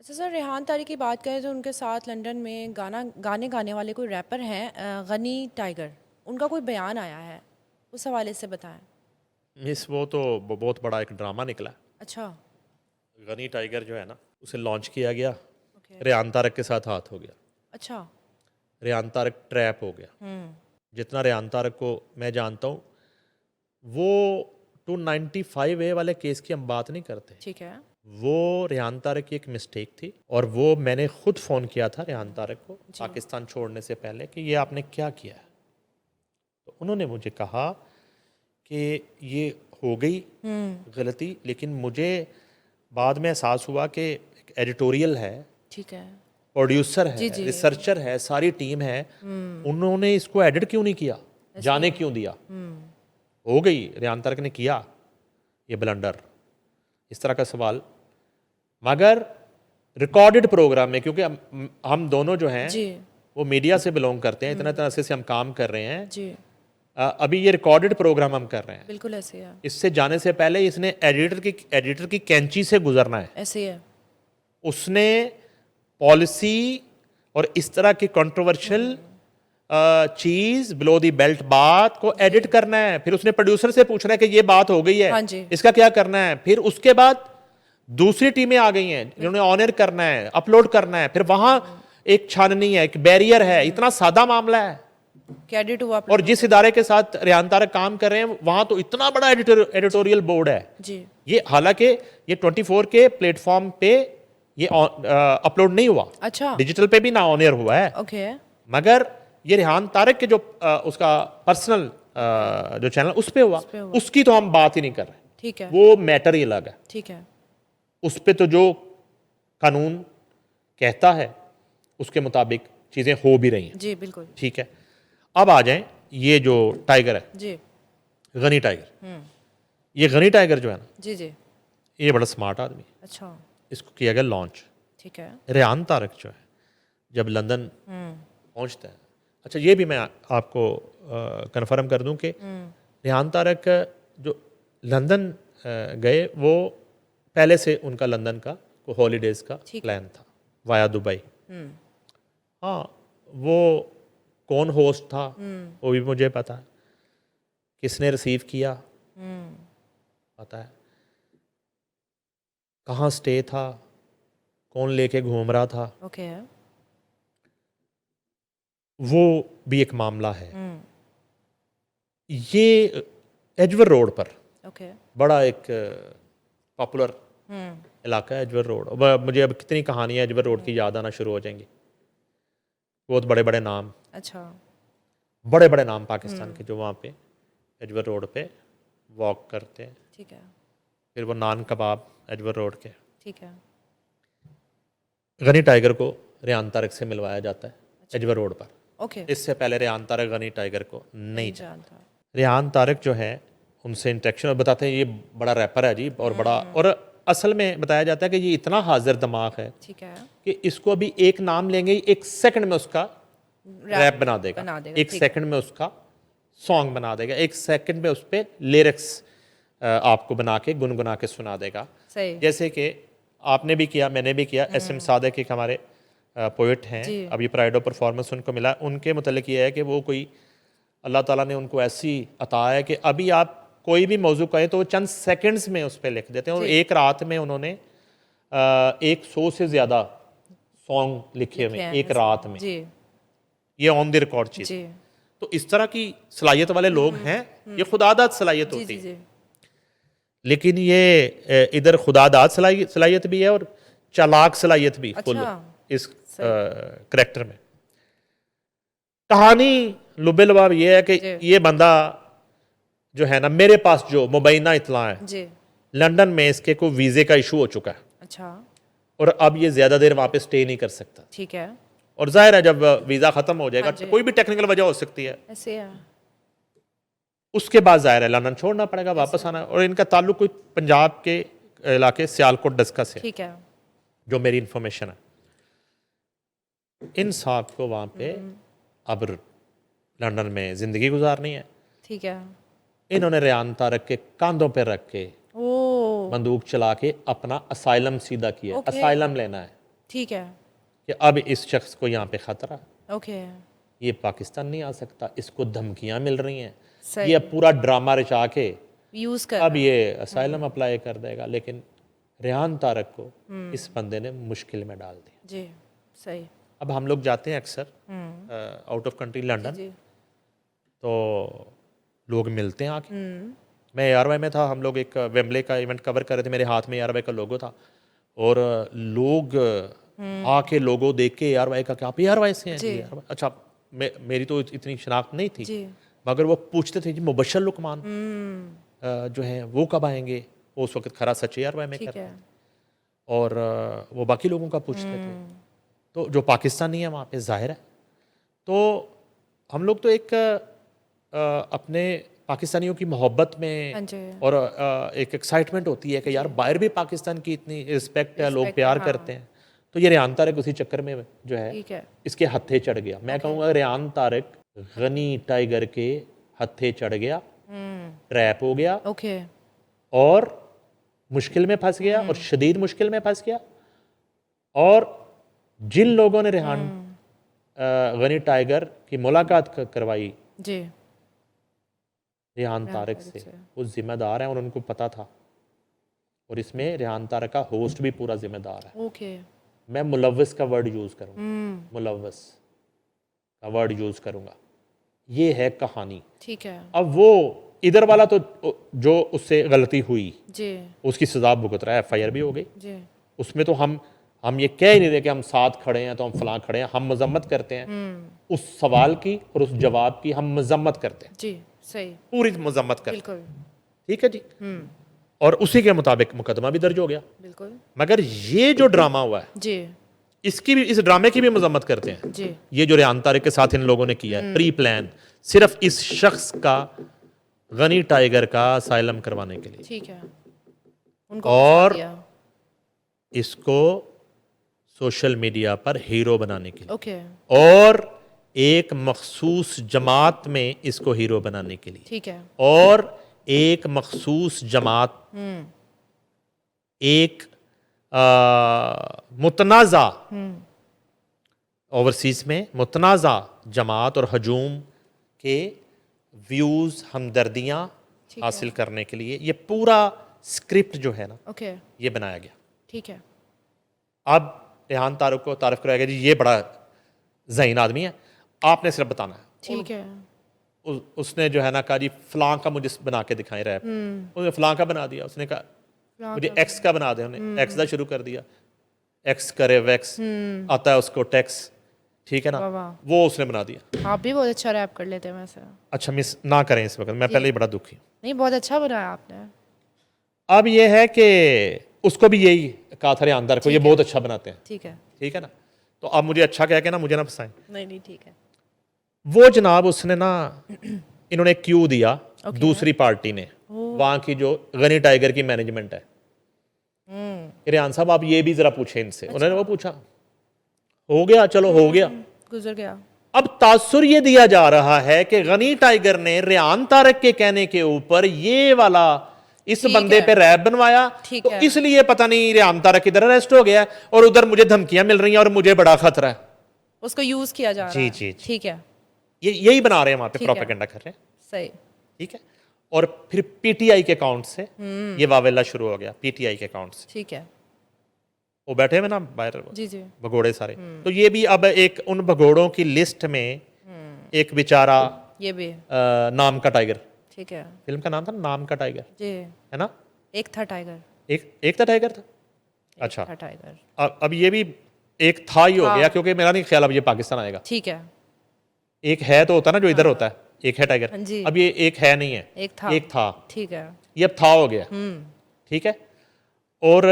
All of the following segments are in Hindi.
अच्छा सर, रेहान तारी की बात करें तो उनके साथ लंदन में गाने गाने वाले कोई रैपर हैं, गनी टाइगर, उनका कोई बयान आया है, उस हवाले से बताएं। मिस वो तो बहुत बड़ा एक ड्रामा निकला। अच्छा। गनी टाइगर जो है ना, उसे लॉन्च किया गया, ओके। रेहान तारक के साथ हाथ हो गया, अच्छा। रेहान तारक ट्रैप हो गया। हम्म। जितना रेहान तारक को मैं जानता हूँ, वो 295A वाले केस की हम बात नहीं करते। ठीक है। वो रेहान तारक की एक मिस्टेक थी, और वो मैंने खुद फ़ोन किया था रेहान तारक को जी। पाकिस्तान छोड़ने से पहले कि ये आपने क्या किया है। तो उन्होंने मुझे कहा कि ये हो गई गलती, लेकिन मुझे बाद में एहसास हुआ कि एक एडिटोरियल है, ठीक है। प्रोड्यूसर जी है, जी। रिसर्चर है, सारी टीम है, उन्होंने इसको एडिट क्यों नहीं किया, जाने ऐसे। क्यों दिया। हो गई, रेहान तारक ने किया ये ब्लंडर, इस तरह का सवाल। मगर रिकॉर्डेड प्रोग्राम में, क्योंकि हम दोनों जो हैं जी वो मीडिया से बिलोंग करते हैं, इतना इतना अरसे से हम काम कर रहे हैं। जी। अभी ये रिकॉर्डेड प्रोग्राम हम कर रहे हैं। बिल्कुल ऐसे है। इससे जाने से पहले इसने एडिटर की कैंची से गुजरना है। ऐसे है। उसने पॉलिसी और इस तरह की कंट्रोवर्शियल चीज, बिलो दी बेल्ट बात को एडिट करना है। फिर उसने प्रोड्यूसर से पूछना है कि ये बात हो गई है, हाँ जी। इसका क्या करना है। फिर उसके बाद दूसरी टीमें आ गई हैं जिन्होंने ऑनर करना है, अपलोड करना है। फिर वहां एक छाननी है, एक बैरियर है। इतना सादा मामला है। कैडेट हुआ और जिस इदारे के साथ रेहान तारक काम कर रहे हैं, वहां तो इतना बड़ा एडिटोरियल बोर्ड है। जी। ये हालांकि ये 24 के प्लेटफॉर्म पे ये अपलोड नहीं हुआ, अच्छा। डिजिटल पे भी ना ऑन एयर हुआ है। ओके। मगर ये रेहान तारक के जो उसका पर्सनल जो चैनल उस पे हुआ, उस पे हुआ। उसकी तो हम बात ही नहीं कर रहे। ठीक है। वो मैटर ही अलग है। ठीक है। उस पे तो जो कानून कहता है उसके मुताबिक चीजें हो भी रही हैं। जी बिल्कुल। ठीक है। अब आ जाएं, ये जो टाइगर है, जी। गनी टाइगर, ये गनी टाइगर जो है ना, जी जी। ये बड़ा स्मार्ट आदमी है। अच्छा। इसको किया गया लॉन्च। ठीक है। रेहान तारक जो है, जब लंदन पहुंचता है, अच्छा ये भी मैं आपको कंफर्म कर दूं कि रेहान तारक जो लंदन गए, वो पहले से उनका लंदन का हॉलीडेज का ठीक है। प्लान था वाया दुबई। हाँ, वो कौन होस्ट था वो भी मुझे पता है, किसने रिसीव किया पता है, कहाँ स्टे था, कौन लेके घूम रहा था, ओके। वो भी एक मामला है। ये एजवर रोड पर ओके। बड़ा एक पॉपुलर इलाका है एजवर रोड। मुझे अब कितनी कहानियां एजवर रोड की याद आना शुरू हो जाएंगी। बहुत बड़े बड़े नाम, अच्छा। बड़े बड़े नाम पाकिस्तान के जो वहाँ पे एजवर रोड पे वॉक करते हैं। ठीक है। फिर वो नान कबाब एजवर रोड के। ठीक है। गनी टाइगर को रेहान तारक से मिलवाया जाता है एजवर रोड पर। ओके। इससे पहले रेहान तारक गनी टाइगर को नहीं जानता। जानता। रेहान तारक जो है, उनसे इंटरेक्शन, और बताते हैं ये बड़ा रैपर है जी, और बड़ा, और असल में बताया जाता है कि ये इतना हाजिर दिमाग है ठीक है। कि इसको अभी एक नाम लेंगे, एक सेकंड में उसका रैप बना देगा, एक ठीक। सेकंड में उसका सॉन्ग बना देगा, एक सेकंड में उस पर लिरिक्स आपको बना के गुनगुना के सुना देगा। सही। जैसे कि आपने भी किया, मैंने भी किया। SM सादिक एक हमारे पोइट हैं, जी। अभी प्राइड ऑफ परफॉर्मेंस उनको मिला। उनके मुतल्लिक ये है कि वो कोई, अल्लाह ताला ने उनको ऐसी अता है कि अभी आप कोई भी मौजू कहें तो वो चंद सेकंड्स में उस पर लिख देते हैं। और जी। एक रात में उन्होंने 100 से ज़्यादा सॉन्ग लिखे हुए हैं एक ऐसे। रात में। जी। ये ऑन द रिकॉर्ड चीज़। जी तो इस तरह की सलाहियत वाले लोग हैं। ये खुदादाद सलाहियत जी होती जी। है। जी। लेकिन ये इधर खुदादाद सलाहियत भी है और चालाक सलाहियत भी फुल अच्छा। इस करैक्टर में। कहानी लुबेलबाब ये है कि जी। ये बंदा जो है ना, मेरे पास जो मुबैना इतला है, जी। लंदन में इसके को वीज़े का इशू हो चुका है, अच्छा। और अब ये ज़्यादा देर वहाँ पे स्टे नहीं कर सकता। ठीक है। और जाहिर है जब वीज़ा ख़त्म हो जाएगा, हाँ जी। कोई भी टेक्निकल वजह हो सकती है, ऐसे है। उसके बाद जाहिर है लंदन छोड़ना पड़ेगा, वापस आना। और इनका ताल्लुक कोई पंजाब के इलाके सियालकोट डस्का से, ठीक है। जो मेरी इंफॉर्मेशन है। इन साहब को वहाँ पे अब लंदन में ज़िंदगी गुजारनी है। ठीक है। इन्होंने रेहान तारक के कांधों पे रख के ओ। बंदूक चला के अपना असाइलम सीधा किया। ओके। असाइलम लेना है। ठीक है, कि अब इस शख्स को यहाँ पे ख़तरा है, ओके, ये पाकिस्तान नहीं आ सकता, इसको धमकियाँ मिल रही हैं, सही, ये अब पूरा ड्रामा रचा के यूज़ कर अब रहा है। ये असाइलम अप्लाई कर देगा। लेकिन रेहान तारक को इस बंदे ने मुश्किल में डाल दिया। जी, सही, अब हम लोग जाते हैं अक्सर आउट ऑफ कंट्री लंदन, जी, तो लोग मिलते हैं आके। मैं ARY में था, हम लोग एक वेम्बले का इवेंट कवर कर रहे थे, मेरे हाथ में ARY का लोगो था और लोग आके लोगो देख के ARY का, क्या आप ARY से हैं? जी। जी ARY। अच्छा, मेरी तो इतनी शनाख्त नहीं थी, जी, मगर वो पूछते थे जी मुबशर लुकमान जो हैं वो कब आएंगे। वो उस वक्त खरा सच ARY में ठीक करते है, थे और वो बाकी लोगों का पूछते थे। तो जो पाकिस्तानी है वहाँ पे ज़ाहिर है, तो हम लोग तो एक अपने पाकिस्तानियों की मोहब्बत हाँ में जी, और एक एक्साइटमेंट होती है कि यार बाहर भी पाकिस्तान की इतनी रिस्पेक्ट है, लोग Respect प्यार है, करते हैं। तो ये रेहान तारक उसी चक्कर में जो है ठीक है, इसके हत्थे चढ़ गया। मैं कहूँगा रेहान तारक गनी टाइगर के हत्थे चढ़ गया, ट्रैप हो गया ओके, और मुश्किल में फंस गया और शदीद मुश्किल में फंस गया। और जिन लोगों ने रेहान गनी टाइगर की मुलाकात करवाई जी, रेहान तारक से, वो जिम्मेदार हैं और उनको पता था। और इसमें रेहान तारक का होस्ट भी पूरा जिम्मेदार है। ओके, मैं मुलव्वस का वर्ड यूज़ करूँगा, मुलव्वस का वर्ड यूज़ करूँगा। ये है कहानी। ठीक है, अब वो इधर वाला तो जो उससे गलती हुई जी, उसकी सजा भुगत रहा है, FIR भी हो गई। जी, उसमें तो हम ये कह ही नहीं रहे कि हम साथ खड़े हैं तो हम फलां खड़े हैं। हम मजम्मत करते हैं उस सवाल की और उस जवाब की, हम मजम्मत करते हैं, जी, सही, पूरी मजम्मत करते बिल्कुल, हैं। ठीक है जी। और उसी के मुताबिक मुकदमा भी दर्ज हो गया। बिल्कुल, मगर ये जो ड्रामा हुआ है, जी, इसकी भी, इस ड्रामे की भी मजम्मत करते हैं। जी, ये जो रेहान तारक के साथ इन लोगों ने किया है, प्री प्लान, सिर्फ इस शख्स का, गनी टाइगर का असाइलम करवाने के लिए, ठीक है, उनको और फंसा दिया, इसको सोशल मीडिया पर हीरो बनाने के लिए, ओके, और एक मखसूस जमात में इसको हीरो बनाने के लिए, ठीक है, और एक मखसूस जमात, एक मुतनाज़ा, ओवरसीज में मुतनाज़ा जमात और हजूम के व्यूज़, हमदर्दियाँ ठीक हासिल करने के लिए ये पूरा स्क्रिप्ट जो है ना, ओके, ये बनाया गया। ठीक है, अब रेहान तारक को तारीफ कराया गया जी ये बड़ा ज़हीन आदमी है, आपने सिर्फ बताना है। ठीक है, उसने जो है ना कहा जी फलां का मुझे बना के दिखाएं रैप। उसने फलां का बना दिया, उसने कहा फलां मुझे एक्स का बना दे, उन्हें एक्स का शुरू कर दिया, एक्स करे वैक्स आता है उसको टैक्स, ठीक है ना, वाह वाह, वो उसने बना दिया। आप भी बहुत अच्छा रैप कर लेते हैं वैसे, अच्छा मिस ना करें इस वक्त, मैं पहले ही बड़ा दुखी। नहीं बहुत अच्छा बनाया आपने, अब ये है कि उसको भी यही कहा था रेहान तारक को, ये बहुत अच्छा बनाते हैं, ठीक है, ठीक है ना। तो अब मुझे अच्छा कह के ना मुझे ना फंसाएं। नहीं नहीं ठीक है, वो जनाब उसने ना इन्होंने क्यू दिया दूसरी पार्टी ने, वहां की जो गनी टाइगर की मैनेजमेंट है, रेहान साहब आप ये भी जरा पूछे इनसे। उन्होंने वो पूछा, हो गया, चलो हो गया। गुजर गया, अब तासुर ये दिया जा रहा है कि गनी टाइगर ने रेहान तारक के कहने के ऊपर ये वाला इस ठीक बंदे है। पे रैप बनवाया, ठीक तो है। इसलिए पता नहीं रेहान तारक इधर अरेस्ट हो गया है और उधर मुझे धमकियां मिल रही हैं और मुझे बड़ा खतरा है। उसको यूज किया जा रहा जी, है, जी, जी। ठीक है, ये यही बना रहे हैं वहां पे, ठीक है। प्रोपेगेंडा कर रहे हैं, सही, ठीक है। और फिर PTI के अकाउंट से ये वावेला शुरू हो गया, PTI के अकाउंट से। ठीक है, वो बैठे हुए ना बाहर जी जी, भगोड़े सारे, तो ये भी अब एक उन भगोड़ों की लिस्ट में एक बेचारा ये भी नाम का टाइगर, ठीक है, फिल्म का नाम था नाम का टाइगर, जी, है ना, एक था टाइगर, एक था टाइगर था। अच्छा, था टाइगर, अब ये भी एक था ही हो हाँ। गया, क्योंकि मेरा नहीं ख्याल अब ये पाकिस्तान आएगा। ठीक है, एक है तो होता ना जो इधर होता है, एक है टाइगर, हाँ जी। अब ये एक है नहीं है, एक था, एक था, ठीक है, ये अब था हो गया, ठीक है। और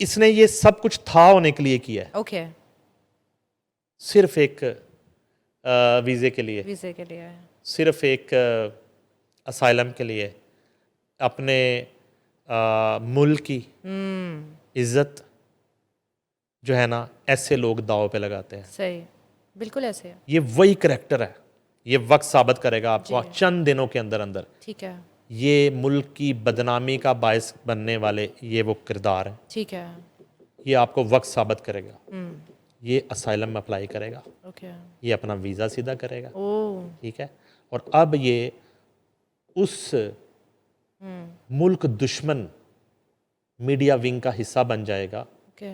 इसने ये सब कुछ था होने के लिए किया है, ओके, सिर्फ एक वीज़े के लिए, वीजे के लिए, सिर्फ एक असाइलम के लिए, अपने मुल्क की इज्जत जो है ना ऐसे लोग दाव पे लगाते हैं। सही, बिल्कुल ऐसे है, ये वही करैक्टर है, ये वक्त साबित करेगा आपको जी। चंद दिनों के अंदर अंदर। ठीक है, ये मुल्क की बदनामी का बायस बनने वाले ये वो किरदार हैं। ठीक है, ये आपको वक्त साबित करेगा, ये असाइलम अप्लाई करेगा, ओके, ये अपना वीज़ा सीधा करेगा, ओह, ठीक है। और अब ये उस मुल्क दुश्मन मीडिया विंग का हिस्सा बन जाएगा ओके,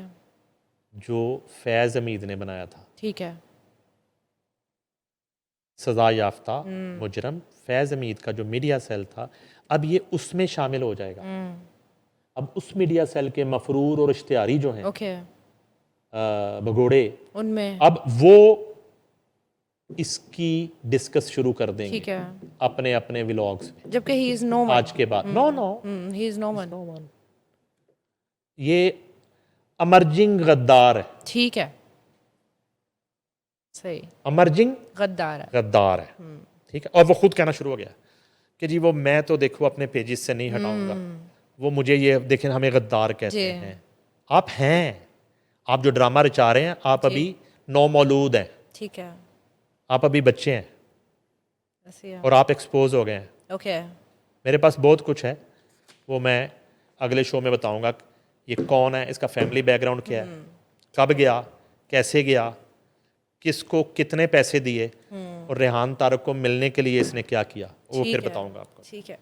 जो फैज़ हमीद ने बनाया था। ठीक है, सज़ा याफ्ता मुजरम फैज़ हमीद का जो मीडिया सेल था, अब ये उसमें शामिल हो जाएगा। अब उस मीडिया सेल के मफरूर और इश्तिहारी जो हैं, ओके, भगोड़े, उनमें, अब वो इसकी डिस्कस शुरू कर देंगे ठीक है, अपने अपने व्लॉग्स में जबकि ही इज नो आज के बाद। No no, he is no one, ये अमर्जिंग गद्दार है, ठीक है, सही, अमर्जिंग गद्दार है, गद्दार है, ठीक है। और वो खुद कहना शुरू हो गया कि जी वो मैं तो देखो अपने पेजेस से नहीं हटाऊंगा, वो मुझे ये देखें हमें गद्दार कहते जी। हैं। आप हैं, आप जो ड्रामा रचा रहे हैं, आप अभी नौमौलूद हैं, ठीक है, आप अभी बच्चे हैं ऐसे है, और आप एक्सपोज हो गए हैं। ओके, मेरे पास बहुत कुछ है, वो मैं अगले शो में बताऊंगा। ये कौन है, इसका फैमिली बैकग्राउंड क्या है, कब गया, कैसे गया, किसको कितने पैसे दिए और रेहान तारक को मिलने के लिए इसने क्या किया, वो ठीक फिर है, बताऊंगा आपको। ठीक है।